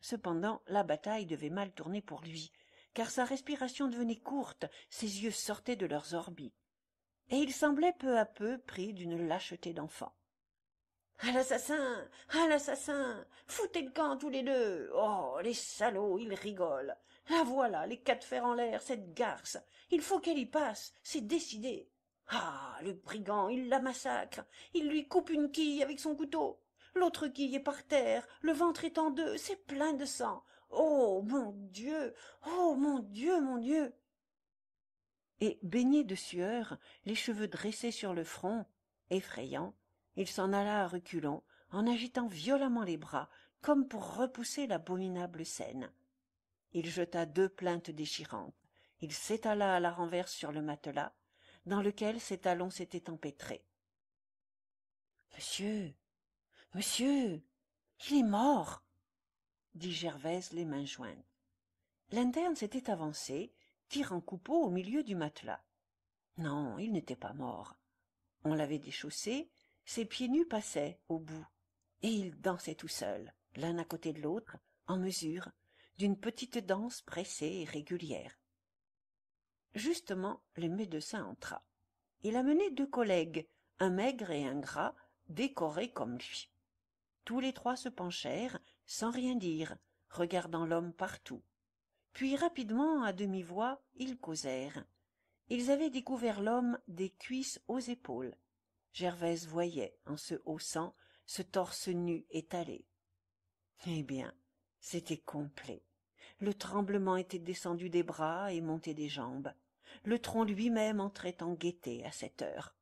Cependant, la bataille devait mal tourner pour lui, car sa respiration devenait courte, ses yeux sortaient de leurs orbites, et il semblait peu à peu pris d'une lâcheté d'enfant. « À l'assassin! À l'assassin! Foutez le camp tous les deux! Oh, les salauds, ils rigolent! La voilà, les quatre fers en l'air, cette garce! Il faut qu'elle y passe, c'est décidé! Ah, le brigand, il la massacre! Il lui coupe une quille avec son couteau! L'autre quille est par terre, le ventre est en deux, c'est plein de sang! Oh, mon Dieu! Oh, mon Dieu, mon Dieu! » Et, baigné de sueur, les cheveux dressés sur le front, effrayant, il s'en alla à reculons, en agitant violemment les bras, comme pour repousser l'abominable scène. Il jeta deux plaintes déchirantes. Il s'étala à la renverse sur le matelas, dans lequel ses talons s'étaient empêtrés. « Monsieur, monsieur, il est mort !» dit Gervaise les mains jointes. L'interne s'était avancé, tirant Coupeau au milieu du matelas. Non, il n'était pas mort. On l'avait déchaussé, ses pieds nus passaient au bout, et il dansait tout seul, l'un à côté de l'autre, en mesure, d'une petite danse pressée et régulière. Justement, le médecin entra. Il amenait deux collègues, un maigre et un gras, décorés comme lui. Tous les trois se penchèrent, sans rien dire, regardant l'homme partout. Puis rapidement, à demi-voix, ils causèrent. Ils avaient découvert l'homme des cuisses aux épaules. Gervaise voyait, en se haussant, ce torse nu étalé. Eh bien, c'était complet. Le tremblement était descendu des bras et monté des jambes. Le tronc lui-même entrait en gaieté à cette heure.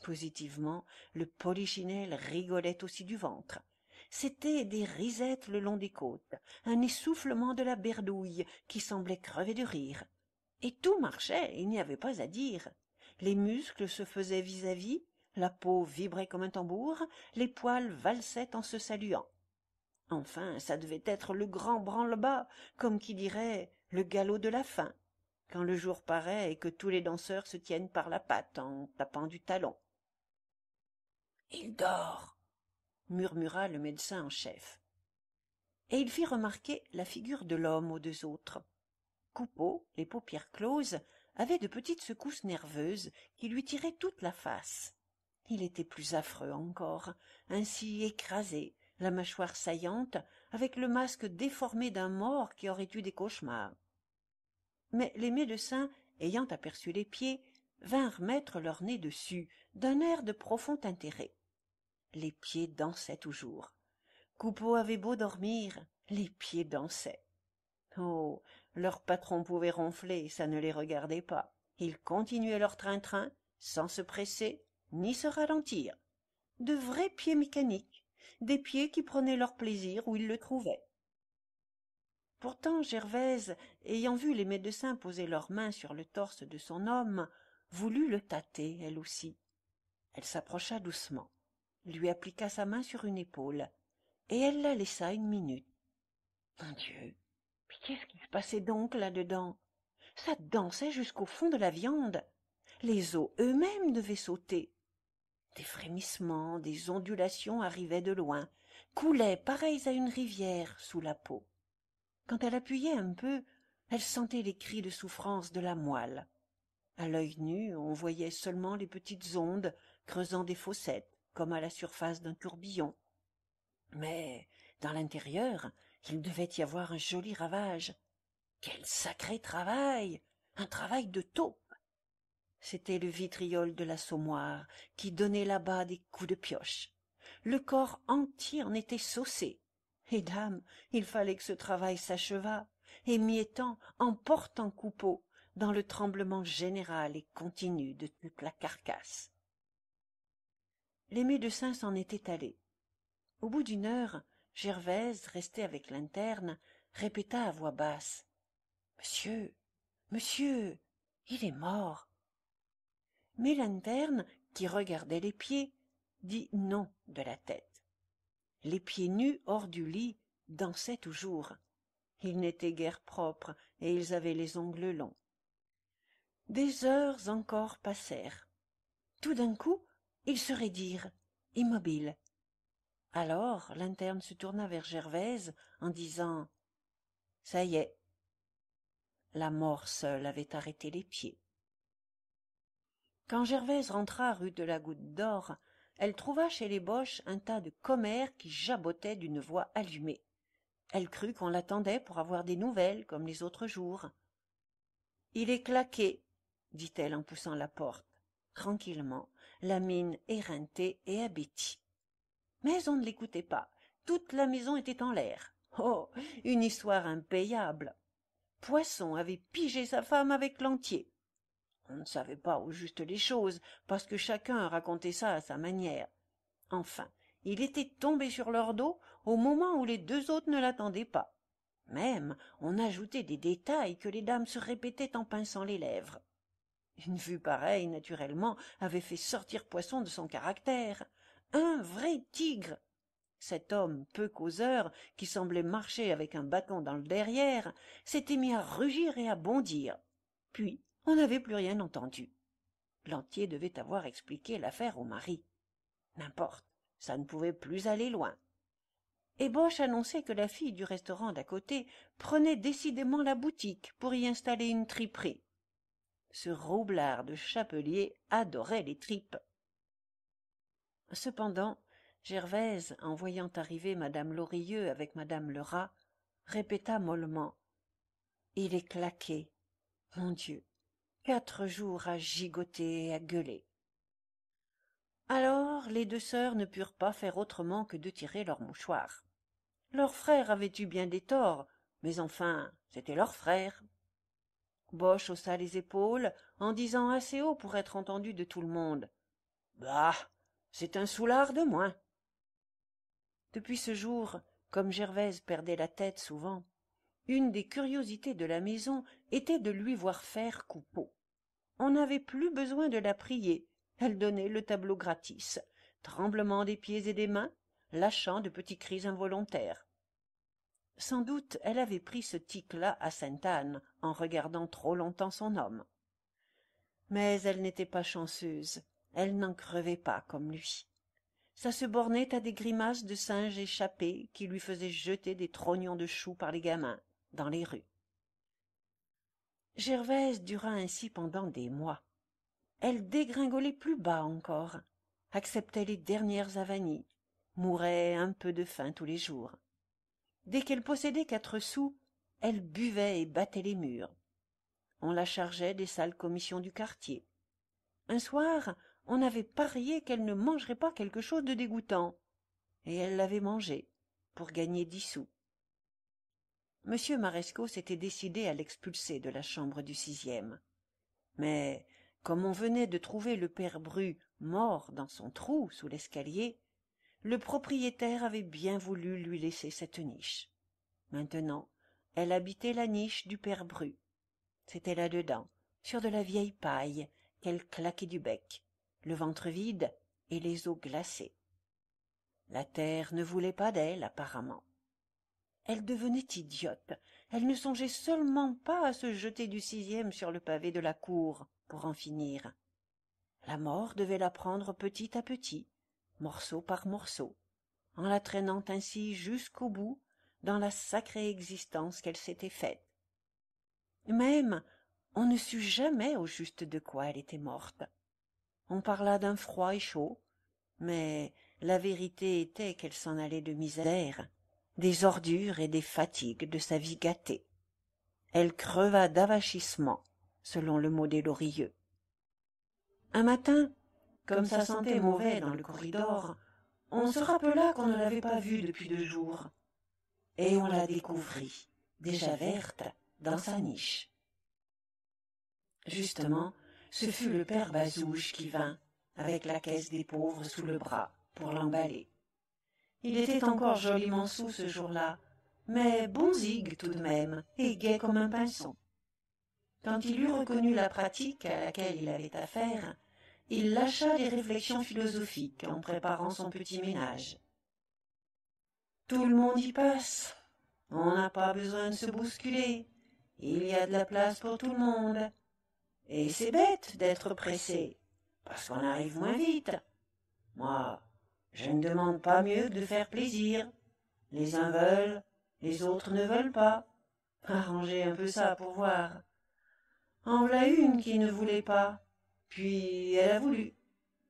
Positivement, le polichinelle rigolait aussi du ventre. C'étaient des risettes le long des côtes, un essoufflement de la berdouille qui semblait crever de rire. Et tout marchait, il n'y avait pas à dire. Les muscles se faisaient vis-à-vis, la peau vibrait comme un tambour, les poils valsaient en se saluant. Enfin, ça devait être le grand branle-bas, comme qui dirait le galop de la fin, quand le jour paraît et que tous les danseurs se tiennent par la patte en tapant du talon. « Il dort !» murmura le médecin en chef. Et il fit remarquer la figure de l'homme aux deux autres. Coupeau, les paupières closes, avait de petites secousses nerveuses qui lui tiraient toute la face. Il était plus affreux encore, ainsi écrasé, la mâchoire saillante, avec le masque déformé d'un mort qui aurait eu des cauchemars. Mais les médecins, ayant aperçu les pieds, vinrent mettre leur nez dessus, d'un air de profond intérêt. Les pieds dansaient toujours. Coupeau avait beau dormir, les pieds dansaient. Oh, leur patron pouvait ronfler, ça ne les regardait pas. Ils continuaient leur train-train, sans se presser, ni se ralentir. De vrais pieds mécaniques, des pieds qui prenaient leur plaisir où ils le trouvaient. Pourtant Gervaise, ayant vu les médecins poser leurs mains sur le torse de son homme, voulut le tâter, elle aussi. Elle s'approcha doucement, lui appliqua sa main sur une épaule, et elle la laissa une minute. Mon Dieu, mais qu'est-ce qui se passait donc là-dedans? Ça dansait jusqu'au fond de la viande. Les os eux-mêmes devaient sauter. Des frémissements, des ondulations arrivaient de loin, coulaient pareils à une rivière sous la peau. Quand elle appuyait un peu, elle sentait les cris de souffrance de la moelle. À l'œil nu, on voyait seulement les petites ondes creusant des fossettes, comme à la surface d'un tourbillon. Mais dans l'intérieur, il devait y avoir un joli ravage. Quel sacré travail! Un travail de taupe! C'était le vitriol de l'assommoir qui donnait là-bas des coups de pioche. Le corps entier en était saucé. Et dame, il fallait que ce travail s'achevât, émiettant, emportant Coupeau dans le tremblement général et continu de toute la carcasse. Les médecins s'en étaient allés. Au bout d'une heure, Gervaise, restée avec l'interne, répéta à voix basse: « Monsieur, monsieur, il est mort. » Mais l'interne, qui regardait les pieds, dit non de la tête. Les pieds nus hors du lit dansaient toujours. Ils n'étaient guère propres et ils avaient les ongles longs. Des heures encore passèrent. Tout d'un coup, ils se raidirent, immobiles. Alors l'interne se tourna vers Gervaise en disant « Ça y est ». La mort seule avait arrêté les pieds. Quand Gervaise rentra rue de la Goutte d'Or, elle trouva chez les Boches un tas de commères qui jabotaient d'une voix allumée. Elle crut qu'on l'attendait pour avoir des nouvelles, comme les autres jours. « Il est claqué, » dit-elle en poussant la porte, tranquillement, la mine éreintée et hébétie. Mais on ne l'écoutait pas. Toute la maison était en l'air. Oh, une histoire impayable. Poisson avait pigé sa femme avec Lantier. On ne savait pas au juste les choses, parce que chacun racontait ça à sa manière. Enfin, il était tombé sur leur dos au moment où les deux autres ne l'attendaient pas. Même, on ajoutait des détails que les dames se répétaient en pinçant les lèvres. Une vue pareille, naturellement, avait fait sortir Poisson de son caractère. Un vrai tigre! Cet homme peu causeur, qui semblait marcher avec un bâton dans le derrière, s'était mis à rugir et à bondir. Puis, on n'avait plus rien entendu. Lantier devait avoir expliqué l'affaire au mari. N'importe, ça ne pouvait plus aller loin. Et Boche annonçait que la fille du restaurant d'à côté prenait décidément la boutique pour y installer une triperie. Ce roublard de chapelier adorait les tripes. Cependant, Gervaise, en voyant arriver madame Lorilleux avec madame Lerat, répéta mollement « Il est claqué. Mon Dieu, 4 jours à gigoter et à gueuler. » Alors les deux sœurs ne purent pas faire autrement que de tirer leurs mouchoirs. Leur frère avait eu bien des torts, mais enfin, c'était leur frère. Boche haussa les épaules en disant assez haut pour être entendu de tout le monde. « Bah, c'est un soulard de moins. » Depuis ce jour, comme Gervaise perdait la tête souvent, une des curiosités de la maison était de lui voir faire Coupeau. On n'avait plus besoin de la prier, elle donnait le tableau gratis, tremblement des pieds et des mains, lâchant de petits cris involontaires. Sans doute elle avait pris ce tic-là à Sainte-Anne en regardant trop longtemps son homme. Mais elle n'était pas chanceuse, elle n'en crevait pas comme lui. Ça se bornait à des grimaces de singe échappé qui lui faisaient jeter des trognons de choux par les gamins, dans les rues. Gervaise dura ainsi pendant des mois. Elle dégringolait plus bas encore, acceptait les dernières avanies, mourait un peu de faim tous les jours. Dès qu'elle possédait 4 sous, elle buvait et battait les murs. On la chargeait des sales commissions du quartier. Un soir, on avait parié qu'elle ne mangerait pas quelque chose de dégoûtant, et elle l'avait mangé, pour gagner 10 sous. M. Marescot s'était décidé à l'expulser de la chambre du 6e. Mais, comme on venait de trouver le père Bru mort dans son trou sous l'escalier, le propriétaire avait bien voulu lui laisser cette niche. Maintenant, elle habitait la niche du père Bru. C'était là-dedans, sur de la vieille paille, qu'elle claquait du bec, le ventre vide et les os glacés. La terre ne voulait pas d'elle, apparemment. Elle devenait idiote. Elle ne songeait seulement pas à se jeter du 6e sur le pavé de la cour pour en finir. La mort devait la prendre petit à petit, morceau par morceau, en la traînant ainsi jusqu'au bout dans la sacrée existence qu'elle s'était faite. Même, on ne sut jamais au juste de quoi elle était morte. On parla d'un froid et chaud, mais la vérité était qu'elle s'en allait de misère, des ordures et des fatigues de sa vie gâtée. Elle creva d'avachissement, selon le mot des Lorilleux. Un matin, comme ça sentait mauvais dans le corridor, on se rappela qu'on ne l'avait pas vue depuis 2 jours, et on la découvrit, déjà verte, dans sa niche. Justement, ce fut le père Bazouge qui vint, avec la caisse des pauvres sous le bras, pour l'emballer. Il était encore joliment saoul ce jour-là, mais bon zig tout de même, et gai comme un pinson. Quand il eut reconnu la pratique à laquelle il avait affaire, il lâcha des réflexions philosophiques en préparant son petit ménage. Tout le monde y passe, on n'a pas besoin de se bousculer, il y a de la place pour tout le monde. Et c'est bête d'être pressé, parce qu'on arrive moins vite. Moi, Je ne demande pas mieux que de faire plaisir. Les uns veulent, les autres ne veulent pas. Arrangez un peu ça pour voir. En voilà une qui ne voulait pas, puis elle a voulu.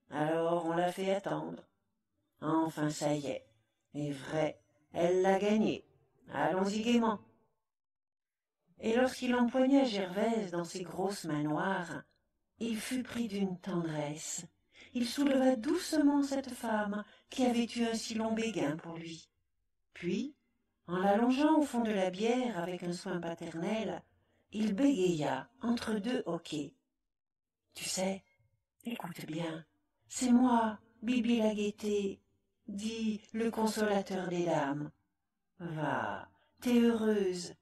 Alors on l'a fait attendre. Enfin ça y est vrai, elle l'a gagné. Allons-y gaiement. Et lorsqu'il empoigna Gervaise dans ses grosses mains noires, il fut pris d'une tendresse. Il souleva doucement cette femme qui avait eu un si long béguin pour lui. Puis, en l'allongeant au fond de la bière avec un soin paternel, il bégaya entre deux hoquets. Tu sais, écoute bien, c'est moi, Bibi la Gaîté, dit le consolateur des dames. Va, t'es heureuse.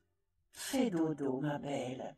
Fais dodo, ma belle.